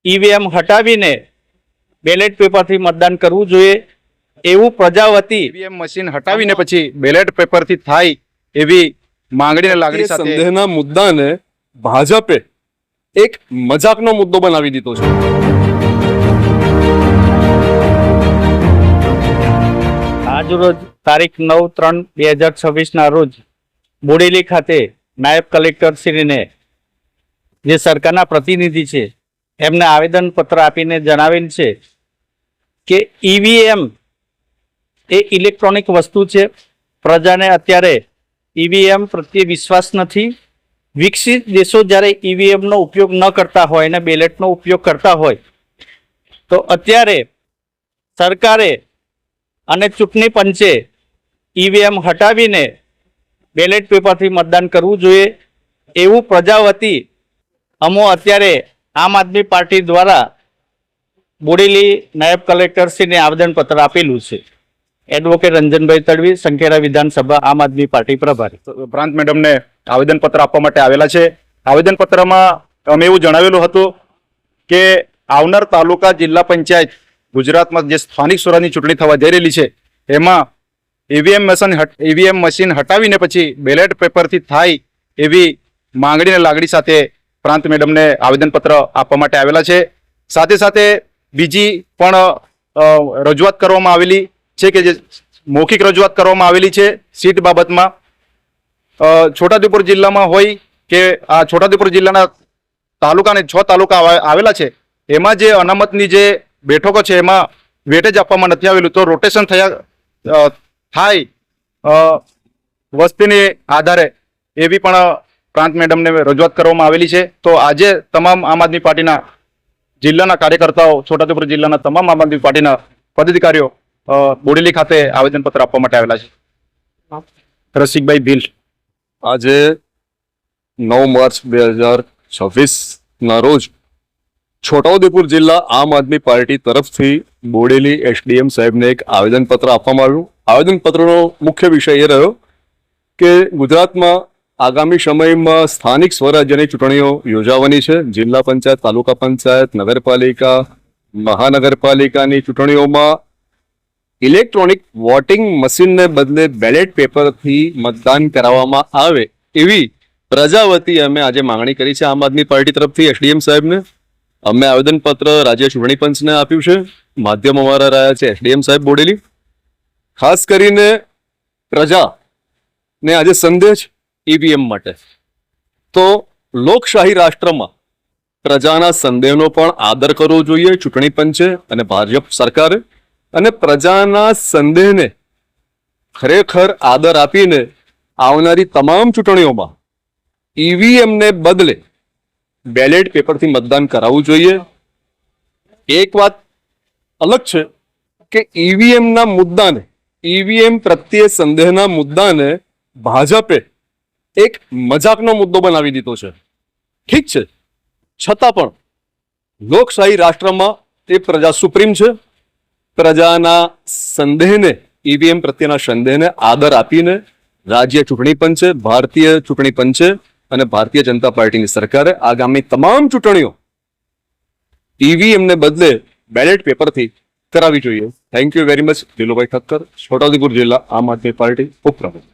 EVM હટાવીને ballot પેપરથી મતદાન કરવું જોઈએ એવું પ્રજા વતી ઈવીએમ મશીન હટાવીને પછી બેલેટ પેપરથી થાય એવી માંગણીને લાગણી સાથે સંદેહના મુદ્દાને ભાજપે એક મજાકનો મુદ્દો બનાવી દીધો છે. આજરોજ તારીખ 9/3/2026 રોજ બોડેલી ખાતે નાયબ કલેક્ટર શ્રીને જે સરકારના પ્રતિનિધિ છે એમને આવેદનપત્ર આપીને જણાવેલ છે કે ઈવીએમ એ ઇલેક્ટ્રોનિક વસ્તુ છે. પ્રજાને અત્યારે ઈવીએમ પ્રત્યે વિશ્વાસ નથી. વિકસિત દેશો જ્યારે ઈવીએમનો ઉપયોગ ન કરતા હોય અને બેલેટનો ઉપયોગ કરતા હોય તો અત્યારે સરકારે અને ચૂંટણી પંચે ઈવીએમ હટાવીને બેલેટ પેપરથી મતદાન કરવું જોઈએ એવું પ્રજા વતી અમો અત્યારે આમ આદમી પાર્ટી દ્વારા બોડેલી નાયબ કલેક્ટરશ્રીને આવેદનપત્ર આપેલું છે. એડવોકેટ રંજનભાઈ તડવી, સંખેડા વિધાનસભા, આમ આદમી પાર્ટી પ્રભારી. પ્રાંત મેડમને આવેદનપત્ર આપવા માટે આવેલા છે. આવેદનપત્રમાં અમે એવું જણાવેલું હતું કે આવનાર તાલુકા જિલ્લા પંચાયત ગુજરાતમાં જે સ્થાનિક સ્વરાજની ચૂંટણી થવા જઈ રહેલી છે એમાં ઈવીએમ મશીન હટાવીને પછી બેલેટ પેપરથી થાય એવી માંગણીને લાગણી સાથે પ્રાંત મેડમને આવેદનપત્ર આપવા માટે આવેલા છે. સાથે સાથે બીજી પણ રજૂઆત કરવામાં આવેલી છે કે જે મૌખિક રજૂઆત કરવામાં આવેલી છે સીટ બાબતમાં. છોટાઉદેપુર જિલ્લામાં હોય કે આ છોટાઉદેપુર જિલ્લાના તાલુકાને 6 તાલુકા આવેલા છે એમાં જે અનામતની જે બેઠકો છે એમાં વેટેજ આપવામાં નથી આવેલું તો રોટેશન થાય વસ્તીને આધારે એવી પણ પ્રાંત મેડમને રજૂઆત કરવામાં આવેલી છે. તો આજે તમામ આમ આદમી પાર્ટીના જિલ્લાના કાર્યકર્તાઓ, છોટાઉદેપુર જિલ્લાના તમામ આમ આદમી પાર્ટીના પદાધિકારીઓ બોડેલી ખાતે આવેદનપત્ર આપવા માટે આવેલા છે. રસિકભાઈ ભીલ. આજે 9 માર્ચ 2026 રોજ છોટાઉદેપુર જિલ્લા આમ આદમી પાર્ટી તરફથી બોડેલી એસડીએમ સાહેબને એક આવેદનપત્ર આપવામાં આવ્યું. આવેદનપત્રનો મુખ્ય વિષય એ રહ્યો કે ગુજરાતમાં આગામી સમયમાં સ્થાનિક સ્વરાજ્યની ચૂંટણીઓ યોજાવાની છે. જિલ્લા પંચાયત, તાલુકા પંચાયત, નગરપાલિકા, મહાનગરપાલિકાની ચૂંટણીઓમાં ઇલેક્ટ્રોનિક વોટિંગ મશીનને બદલે બેલેટ પેપરથી મતદાન કરાવવામાં આવે એવી પ્રજા વતી અમે આજે માંગણી કરી છે આમ આદમી પાર્ટી તરફથી એસડીએમ સાહેબને. અમે આવેદનપત્ર રાજ્ય ચૂંટણી પંચને આપ્યું છે. માધ્યમ અમારા રહ્યા છે એસડીએમ સાહેબ બોડેલી. ખાસ કરીને પ્રજાને આજે સંદેશ ઈવીએમ માટે. તો લોકશાહી રાષ્ટ્રમાં પ્રજાના સંદેહનો પણ આદર કરવો જોઈએ ચૂંટણી પંચે અને ભાજપ સરકારે, અને પ્રજાના સંદેહને ખરેખર આદર આપીને આવનારી તમામ ચૂંટણીઓમાં ઈવીએમને બદલે બેલેટ પેપરથી મતદાન કરાવવું જોઈએ. એક વાત અલગ છે કે ઈવીએમના મુદ્દાને, ઈવીએમ પ્રત્યે સંદેહના મુદ્દાને ભાજપે એક મજાકનો મુદ્દો બનાવી દીધો છે. ઠીક છે, છતાં પણ લોકશાહી રાષ્ટ્રમાં એ પ્રજા સુપ્રીમ છે. પ્રજાના સંદેહને, ઈવીએમ પ્રત્યેના સંદેહને આદર આપીને રાજ્ય ચૂંટણી પંચે, ભારતીય ચૂંટણી પંચે અને ભારતીય જનતા પાર્ટીની સરકારે આગામી તમામ ચૂંટણીઓ ઈવીએમને બદલે બેલેટ પેપરથી કરાવવી જોઈએ. Thank you very much. Dilubhai Thakkar, Chhotaudepur જિલ્લા આમ આદમી પાર્ટી ઉપપ્રમુખ.